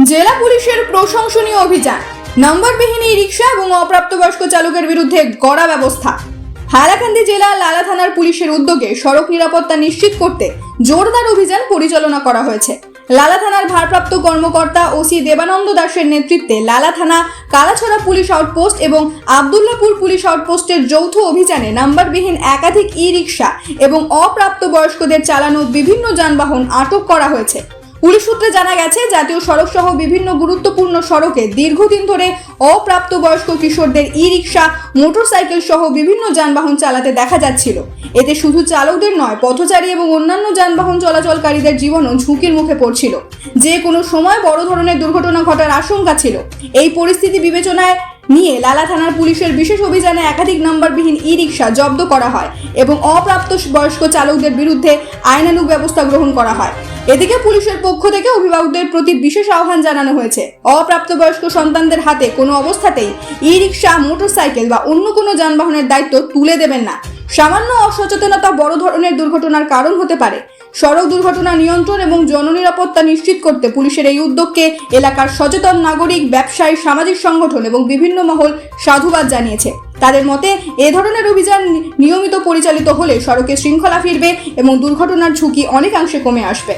জেলা পুলিশের প্রশংসনীয় অভিযান, নম্বরবিহীন ই রিক্সা এবং অপ্রাপ্তবয়স্ক চালকের বিরুদ্ধে কড়া ব্যবস্থা। হাইলাকান্দি জেলা লালা থানার পুলিশের উদ্যোগে সড়ক নিরাপত্তা নিশ্চিত করতে জোরদার অভিযান পরিচালনা করা হয়েছে। লালা থানার ভারপ্রাপ্ত কর্মকর্তা ওসি দেবানন্দ দাসের নেতৃত্বে লালা থানা, কালাছড়া পুলিশ আউটপোস্ট এবং আবদুল্লাপুর পুলিশ আউটপোস্টের যৌথ অভিযানে নম্বরবিহীন একাধিক ই রিক্সা এবং অপ্রাপ্তবয়স্কদের চালানো বিভিন্ন যানবাহন আটক করা হয়েছে। পুলিশ সূত্রে জানা গেছে, জাতীয় সড়ক সহ বিভিন্ন গুরুত্বপূর্ণ সড়কে দীর্ঘদিন ধরে অপ্রাপ্তবয়স্ক কিশোরদের ই রিক্সা, মোটরসাইকেল সহ বিভিন্ন যানবাহন চালাতে দেখা যাচ্ছিল। এতে শুধু চালকদের নয়, পথচারী এবং অন্যান্য যানবাহন চলাচলকারীদের জীবনও ঝুঁকির মুখে পড়ছিল। যে কোনো সময় বড় ধরনের দুর্ঘটনা ঘটার আশঙ্কা ছিল। এই পরিস্থিতি বিবেচনায় নিয়ে লালা থানার পুলিশের বিশেষ অভিযানে একাধিক নম্বরবিহীন ই রিক্সা জব্দ করা হয় এবং অপ্রাপ্তবয়স্ক চালকদের বিরুদ্ধে আইনানুগ ব্যবস্থা গ্রহণ করা হয়। এদিকে পুলিশের পক্ষ থেকে অভিভাবকদের প্রতি বিশেষ আহ্বান জানানো হয়েছে। অপ্রাপ্তবয়স্ক সন্তানদের হাতে কোনো অবস্থাতেই ই রিক্সা, মোটরসাইকেল বা অন্য কোনো যানবাহনের দায়িত্ব তুলে দেবেন না। সামান্য অসচেতনতা বড় ধরনের দুর্ঘটনার কারণ হতে পারে। সড়ক দুর্ঘটনা নিয়ন্ত্রণ এবং জননিরাপত্তা নিশ্চিত করতে পুলিশের এই উদ্যোগকে এলাকার সচেতন নাগরিক, ব্যবসায়ী, সামাজিক সংগঠন এবং বিভিন্ন মহল সাধুবাদ জানিয়েছে। তাদের মতে, এ ধরনের অভিযান নিয়মিত পরিচালিত হলে সড়কে শৃঙ্খলা ফিরবে এবং দুর্ঘটনার ঝুঁকি অনেকাংশে কমে আসবে।